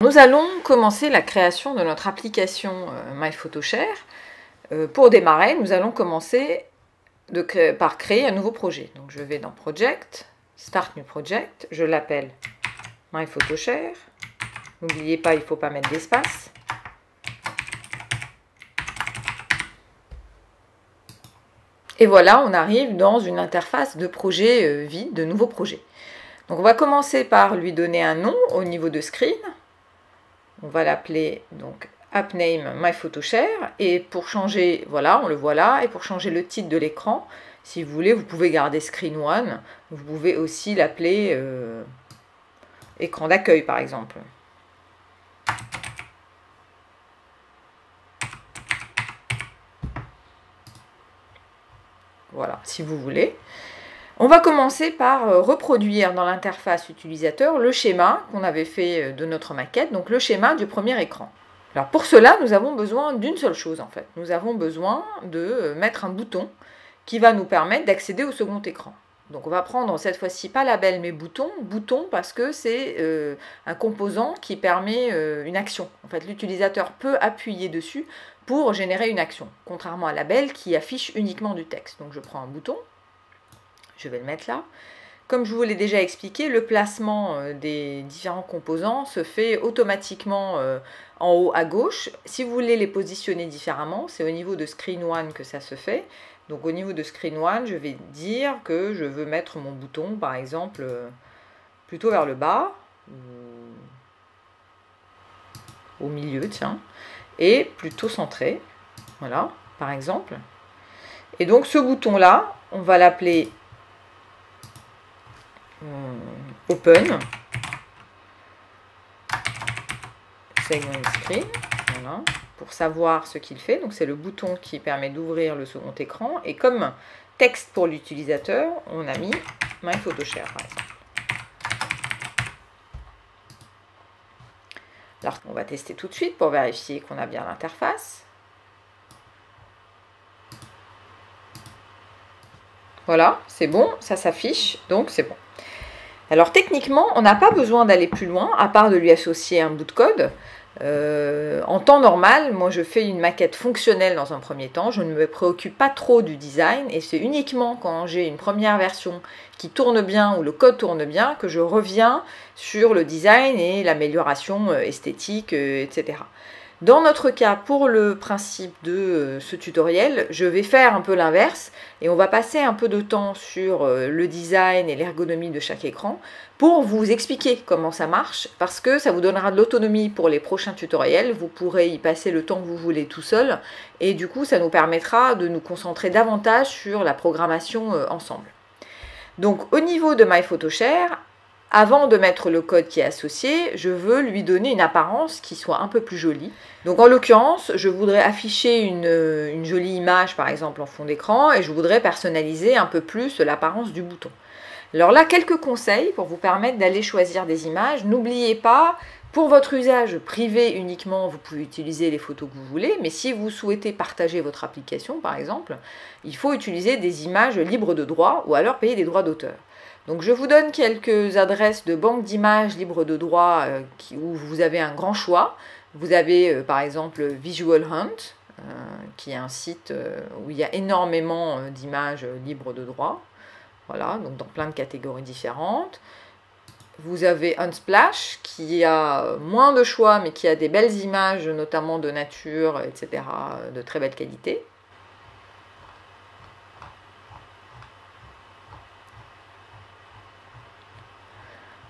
Nous allons commencer la création de notre application MyPhotoShare. Pour démarrer, nous allons commencer par créer un nouveau projet. Donc je vais dans Project, Start New Project, je l'appelle MyPhotoShare. N'oubliez pas, il ne faut pas mettre d'espace. Et voilà, on arrive dans une interface de projet vide, de nouveau projet. Donc on va commencer par lui donner un nom au niveau de Screen. On va l'appeler donc AppName MyPhotoShare. Et pour changer, voilà, on le voit là. Et pour changer le titre de l'écran, si vous voulez, vous pouvez garder Screen 1. Vous pouvez aussi l'appeler écran d'accueil, par exemple. Voilà, si vous voulez. On va commencer par reproduire dans l'interface utilisateur le schéma qu'on avait fait de notre maquette, donc le schéma du premier écran. Alors pour cela, nous avons besoin d'une seule chose en fait. Nous avons besoin de mettre un bouton qui va nous permettre d'accéder au second écran. Donc on va prendre cette fois-ci pas label mais bouton. Bouton parce que c'est un composant qui permet une action. En fait, l'utilisateur peut appuyer dessus pour générer une action, contrairement à label qui affiche uniquement du texte. Donc je prends un bouton. Je vais le mettre là. Comme je vous l'ai déjà expliqué, le placement des différents composants se fait automatiquement en haut à gauche. Si vous voulez les positionner différemment, c'est au niveau de Screen 1 que ça se fait. Donc au niveau de Screen 1, je vais dire que je veux mettre mon bouton, par exemple, plutôt vers le bas, au milieu, tiens, et plutôt centré. Voilà, par exemple. Et donc ce bouton-là, on va l'appeler Open Segment Screen, voilà, pour savoir ce qu'il fait. Donc c'est le bouton qui permet d'ouvrir le second écran. Et comme texte pour l'utilisateur, on a mis MyPhotoShare par exemple. Alors on va tester tout de suite pour vérifier qu'on a bien l'interface. Voilà, c'est bon, ça s'affiche, donc c'est bon. Alors techniquement, on n'a pas besoin d'aller plus loin, à part de lui associer un bout de code. En temps normal, moi je fais une maquette fonctionnelle dans un premier temps, je ne me préoccupe pas trop du design, et c'est uniquement quand j'ai une première version qui tourne bien, ou le code tourne bien, que je reviens sur le design et l'amélioration esthétique, etc. Dans notre cas, pour le principe de ce tutoriel, je vais faire un peu l'inverse et on va passer un peu de temps sur le design et l'ergonomie de chaque écran pour vous expliquer comment ça marche parce que ça vous donnera de l'autonomie pour les prochains tutoriels. Vous pourrez y passer le temps que vous voulez tout seul et du coup, ça nous permettra de nous concentrer davantage sur la programmation ensemble. Donc, au niveau de MyPhotoShare, avant de mettre le code qui est associé, je veux lui donner une apparence qui soit un peu plus jolie. Donc en l'occurrence, je voudrais afficher une jolie image par exemple en fond d'écran et je voudrais personnaliser un peu plus l'apparence du bouton. Alors là, quelques conseils pour vous permettre d'aller choisir des images. N'oubliez pas, pour votre usage privé uniquement, vous pouvez utiliser les photos que vous voulez, mais si vous souhaitez partager votre application par exemple, il faut utiliser des images libres de droit ou alors payer des droits d'auteur. Donc je vous donne quelques adresses de banques d'images libres de droit où vous avez un grand choix. Vous avez par exemple Visual Hunt, qui est un site où il y a énormément d'images libres de droit. Voilà, donc dans plein de catégories différentes. Vous avez Unsplash, qui a moins de choix, mais qui a des belles images, notamment de nature, etc., de très belle qualité.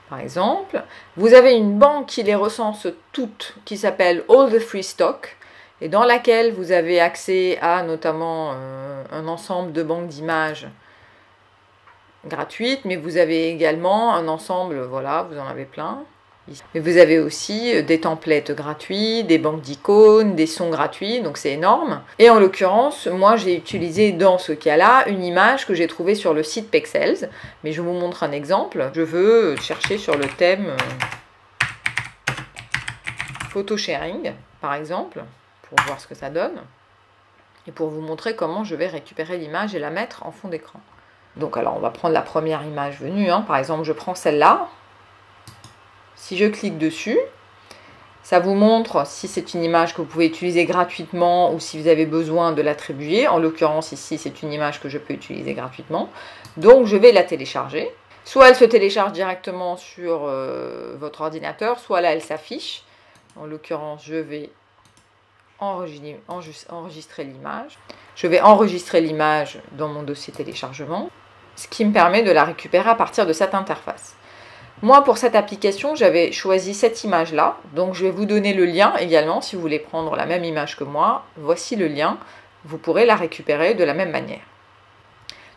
Par exemple, vous avez une banque qui les recense toutes, qui s'appelle All the Free Stock, et dans laquelle vous avez accès à notamment un ensemble de banques d'images gratuites, mais vous avez également un ensemble, voilà, vous en avez plein. Mais vous avez aussi des templates gratuits, des banques d'icônes, des sons gratuits, donc c'est énorme. Et en l'occurrence, moi j'ai utilisé dans ce cas-là une image que j'ai trouvée sur le site Pexels. Mais je vous montre un exemple. Je veux chercher sur le thème photo sharing, par exemple, pour voir ce que ça donne. Et pour vous montrer comment je vais récupérer l'image et la mettre en fond d'écran. Donc alors on va prendre la première image venue, hein. Par exemple je prends celle-là. Si je clique dessus, Ça vous montre si c'est une image que vous pouvez utiliser gratuitement ou si vous avez besoin de l'attribuer. En l'occurrence, ici, c'est une image que je peux utiliser gratuitement. Donc, je vais la télécharger. Soit elle se télécharge directement sur votre ordinateur, soit là, elle s'affiche. En l'occurrence, je vais enregistrer l'image. Je vais enregistrer l'image dans mon dossier téléchargement, ce qui me permet de la récupérer à partir de cette interface. Moi, pour cette application, j'avais choisi cette image-là, donc je vais vous donner le lien également, si vous voulez prendre la même image que moi. Voici le lien, vous pourrez la récupérer de la même manière.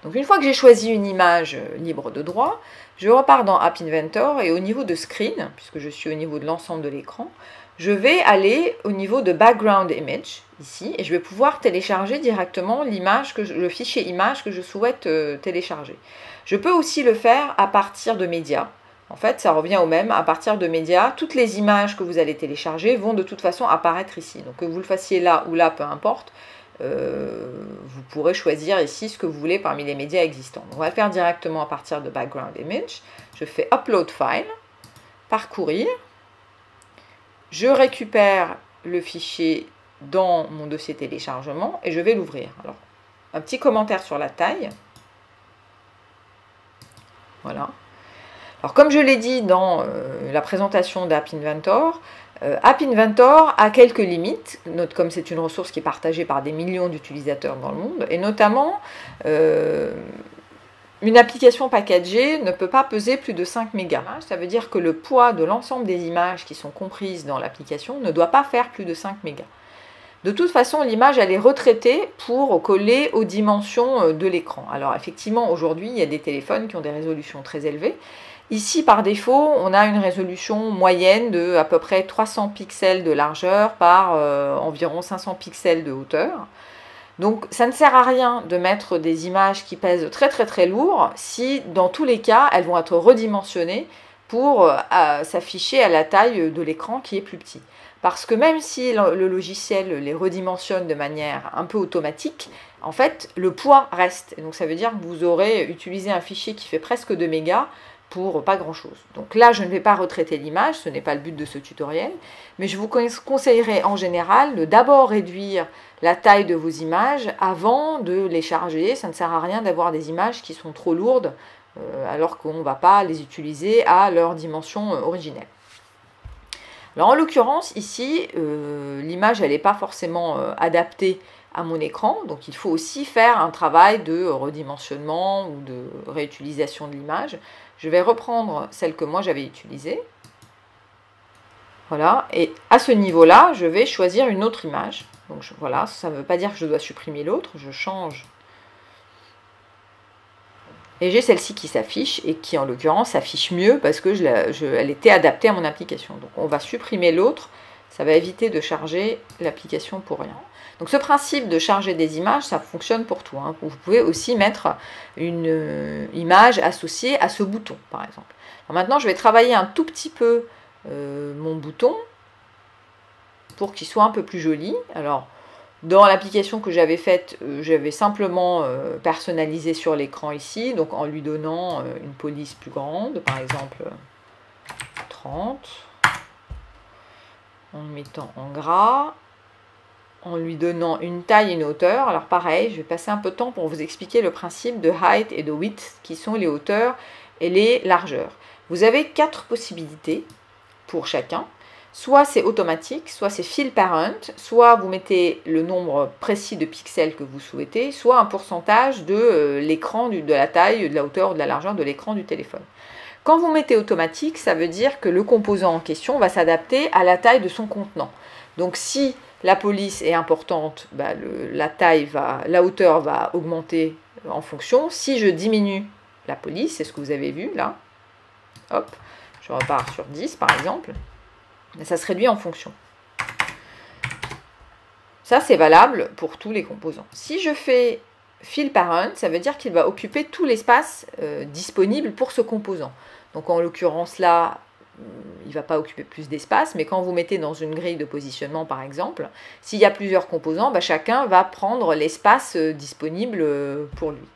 Donc une fois que j'ai choisi une image libre de droit, je repars dans App Inventor et au niveau de Screen, puisque je suis au niveau de l'ensemble de l'écran, je vais aller au niveau de Background Image, ici, et je vais pouvoir télécharger directement le fichier image que je souhaite télécharger. Je peux aussi le faire à partir de médias. En fait, ça revient au même, à partir de médias, toutes les images que vous allez télécharger vont de toute façon apparaître ici. Donc que vous le fassiez là ou là, peu importe, vous pourrez choisir ici ce que vous voulez parmi les médias existants. On va le faire directement à partir de Background Image. Je fais Upload File, parcourir. Je récupère le fichier dans mon dossier téléchargement et je vais l'ouvrir. Alors, un petit commentaire sur la taille. Voilà. Alors, comme je l'ai dit dans la présentation d'App Inventor, App Inventor a quelques limites, comme c'est une ressource qui est partagée par des millions d'utilisateurs dans le monde, et notamment, une application packagée ne peut pas peser plus de 5 mégas. Ça veut dire que le poids de l'ensemble des images qui sont comprises dans l'application ne doit pas faire plus de 5 mégas. De toute façon, l'image, elle est retraitée pour coller aux dimensions de l'écran. Alors effectivement, aujourd'hui, il y a des téléphones qui ont des résolutions très élevées. Ici, par défaut, on a une résolution moyenne de à peu près 300 pixels de largeur par environ 500 pixels de hauteur. Donc ça ne sert à rien de mettre des images qui pèsent très très très lourd si dans tous les cas elles vont être redimensionnées pour s'afficher à la taille de l'écran qui est plus petit. Parce que même si le logiciel les redimensionne de manière un peu automatique, en fait le poids reste. Et donc ça veut dire que vous aurez utilisé un fichier qui fait presque 2 mégas pour pas grand chose. Donc là je ne vais pas retraiter l'image, ce n'est pas le but de ce tutoriel, mais je vous conseillerais en général de d'abord réduire la taille de vos images avant de les charger. Ça ne sert à rien d'avoir des images qui sont trop lourdes alors qu'on ne va pas les utiliser à leur dimension originelle. Alors en l'occurrence ici, l'image elle n'est pas forcément adaptée à mon écran, donc il faut aussi faire un travail de redimensionnement ou de réutilisation de l'image. Je vais reprendre celle que moi j'avais utilisée. Voilà, et à ce niveau-là, je vais choisir une autre image. Donc voilà, ça ne veut pas dire que je dois supprimer l'autre, je change. Et j'ai celle-ci qui s'affiche et qui en l'occurrence s'affiche mieux parce que elle était adaptée à mon application. Donc on va supprimer l'autre, ça va éviter de charger l'application pour rien. Donc ce principe de charger des images, ça fonctionne pour tout. Hein. Vous pouvez aussi mettre une image associée à ce bouton, par exemple. Alors maintenant, je vais travailler un tout petit peu mon bouton pour qu'il soit un peu plus joli. Alors, dans l'application que j'avais faite, j'avais simplement personnalisé sur l'écran ici, donc en lui donnant une police plus grande, par exemple 30, en le mettant en gras, en lui donnant une taille et une hauteur. Alors pareil, je vais passer un peu de temps pour vous expliquer le principe de height et de width, qui sont les hauteurs et les largeurs. Vous avez 4 possibilités pour chacun. Soit c'est automatique, soit c'est fill parent, soit vous mettez le nombre précis de pixels que vous souhaitez, soit un pourcentage de l'écran, de la taille, de la hauteur ou de la largeur de l'écran du téléphone. Quand vous mettez automatique, ça veut dire que le composant en question va s'adapter à la taille de son contenant. Donc si la police est importante, bah, la hauteur va augmenter en fonction. Si je diminue la police, c'est ce que vous avez vu là, hop, je repars sur 10 par exemple, ça se réduit en fonction. Ça, c'est valable pour tous les composants. Si je fais fill parent, ça veut dire qu'il va occuper tout l'espace disponible pour ce composant. Donc en l'occurrence là, il ne va pas occuper plus d'espace, mais quand vous mettez dans une grille de positionnement par exemple, s'il y a plusieurs composants, bah, chacun va prendre l'espace disponible pour lui.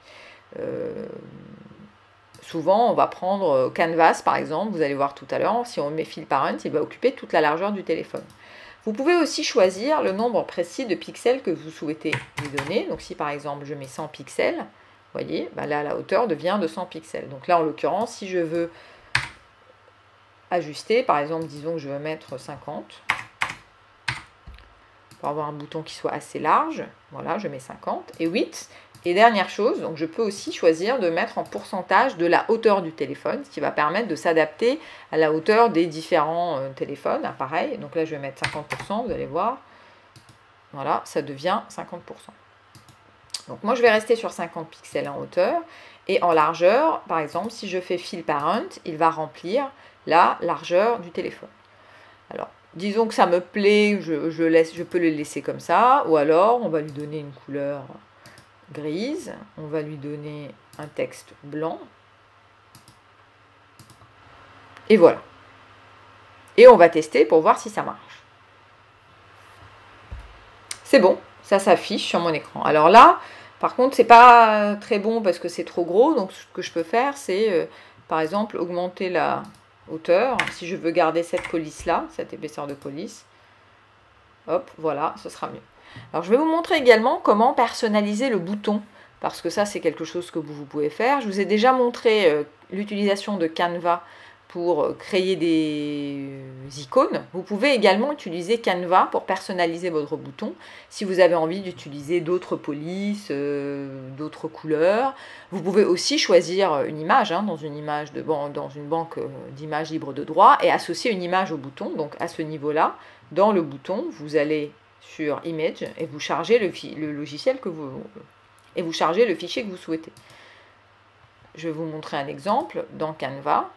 souvent, on va prendre Canvas, par exemple. Vous allez voir tout à l'heure, si on met Fill Parent, il va occuper toute la largeur du téléphone. Vous pouvez aussi choisir le nombre précis de pixels que vous souhaitez lui donner. Donc, si par exemple, je mets 100 pixels, vous voyez, bah là, la hauteur devient de 100 pixels. Donc là, en l'occurrence, si je veux ajuster, par exemple, disons que je veux mettre 50, pour avoir un bouton qui soit assez large, voilà, je mets 50 et 8. Et dernière chose, donc je peux aussi choisir de mettre en pourcentage de la hauteur du téléphone, ce qui va permettre de s'adapter à la hauteur des différents téléphones, appareils. Donc là, je vais mettre 50%, vous allez voir. Voilà, ça devient 50%. Donc moi, je vais rester sur 50 pixels en hauteur. Et en largeur, par exemple, si je fais Fill Parent, il va remplir la largeur du téléphone. Alors, disons que ça me plaît, je peux le laisser comme ça. Ou alors, on va lui donner une couleur grise, on va lui donner un texte blanc, et voilà. Et on va tester pour voir si ça marche. C'est bon, ça s'affiche sur mon écran. Alors là, par contre, c'est pas très bon parce que c'est trop gros, donc ce que je peux faire, c'est, par exemple, augmenter la hauteur. Si je veux garder cette police-là, cette épaisseur de police, hop, voilà, ce sera mieux. Alors, je vais vous montrer également comment personnaliser le bouton, parce que ça, c'est quelque chose que vous pouvez faire. Je vous ai déjà montré l'utilisation de Canva pour créer des icônes. Vous pouvez également utiliser Canva pour personnaliser votre bouton. Si vous avez envie d'utiliser d'autres polices, d'autres couleurs. Vous pouvez aussi choisir une image, dans une banque d'images libres de droit, et associer une image au bouton. Donc, à ce niveau-là, dans le bouton, vous allez sur Image et vous chargez le logiciel et vous chargez le fichier que vous souhaitez. Je vais vous montrer un exemple dans Canva.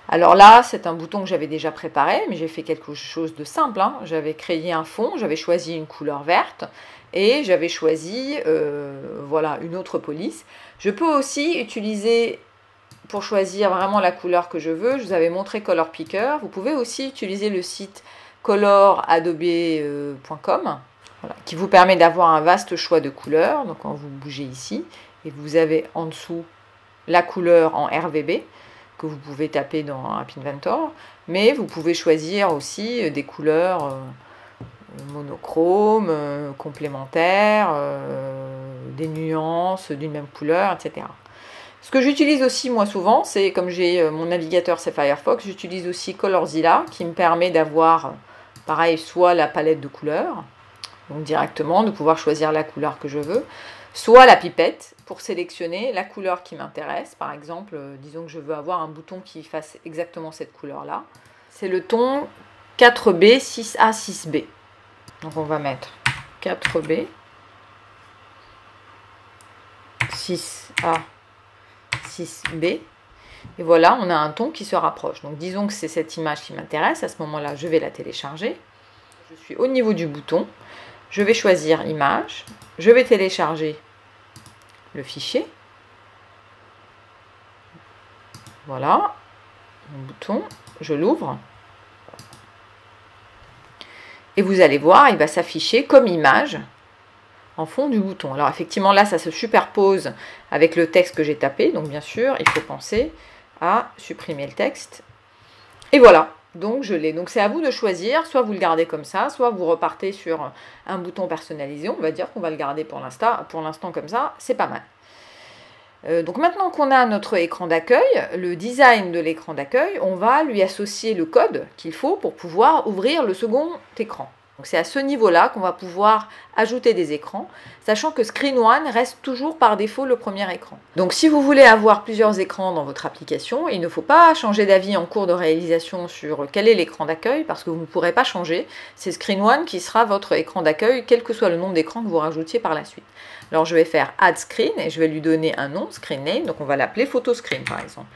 Alors là, c'est un bouton que j'avais déjà préparé, mais j'ai fait quelque chose de simple. J'avais créé un fond, j'avais choisi une couleur verte et j'avais choisi voilà, une autre police. Je peux aussi utiliser, pour choisir vraiment la couleur que je veux, je vous avais montré Color Picker. Vous pouvez aussi utiliser le site coloradobe.com, voilà, qui vous permet d'avoir un vaste choix de couleurs. Donc quand vous bougez ici, et vous avez en dessous la couleur en RGB que vous pouvez taper dans App Inventor, mais vous pouvez choisir aussi des couleurs monochromes, complémentaires, des nuances d'une même couleur, etc. Ce que j'utilise aussi moi souvent, c'est comme j'ai mon navigateur c'est Firefox, j'utilise aussi ColorZilla qui me permet d'avoir pareil soit la palette de couleurs, donc directement de pouvoir choisir la couleur que je veux, soit la pipette pour sélectionner la couleur qui m'intéresse. Par exemple, disons que je veux avoir un bouton qui fasse exactement cette couleur-là. C'est le ton 4B, 6A, 6B. Donc on va mettre 4B, 6A, 6B. Et voilà, on a un ton qui se rapproche. Donc disons que c'est cette image qui m'intéresse. À ce moment-là, je vais la télécharger. Je suis au niveau du bouton. Je vais choisir image. Je vais télécharger le fichier. Voilà, mon bouton, je l'ouvre. Et vous allez voir, il va s'afficher comme image en fond du bouton. Alors effectivement, là, ça se superpose avec le texte que j'ai tapé. Donc bien sûr, il faut penser à supprimer le texte. Et voilà, donc je l'ai. Donc c'est à vous de choisir, soit vous le gardez comme ça, soit vous repartez sur un bouton personnalisé. On va dire qu'on va le garder pour l'instant comme ça, c'est pas mal. Donc maintenant qu'on a notre écran d'accueil, le design de l'écran d'accueil, on va lui associer le code qu'il faut pour pouvoir ouvrir le second écran. Donc c'est à ce niveau-là qu'on va pouvoir ajouter des écrans, sachant que Screen One reste toujours par défaut le premier écran. Donc si vous voulez avoir plusieurs écrans dans votre application, il ne faut pas changer d'avis en cours de réalisation sur quel est l'écran d'accueil, parce que vous ne pourrez pas changer. C'est Screen One qui sera votre écran d'accueil, quel que soit le nombre d'écrans que vous rajoutiez par la suite. Alors je vais faire Add Screen et je vais lui donner un nom, Screen Name, donc on va l'appeler Photo Screen par exemple.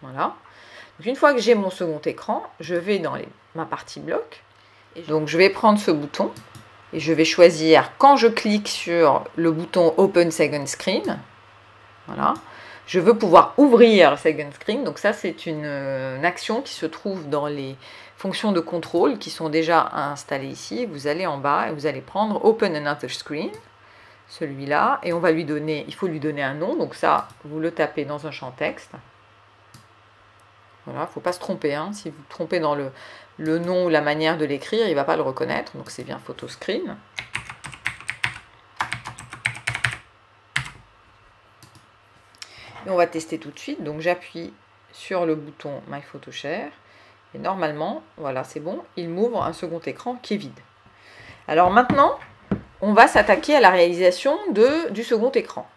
Voilà. Donc une fois que j'ai mon second écran, je vais dans ma partie bloc. Et donc je vais prendre ce bouton et je vais choisir, quand je clique sur le bouton Open Second Screen, voilà, je veux pouvoir ouvrir Second Screen. Donc ça c'est une action qui se trouve dans les fonctions de contrôle qui sont déjà installées ici. Vous allez en bas et vous allez prendre Open Another Screen. celui-là, et on va lui donner, il faut lui donner un nom, donc ça, vous le tapez dans un champ texte. Voilà, il ne faut pas se tromper, hein. Si vous vous trompez dans le nom ou la manière de l'écrire, il ne va pas le reconnaître, donc c'est bien photo screen. Et on va tester tout de suite, donc j'appuie sur le bouton My Photo Share, et normalement, voilà, c'est bon, il m'ouvre un second écran qui est vide. Alors maintenant, on va s'attaquer à la réalisation du second écran.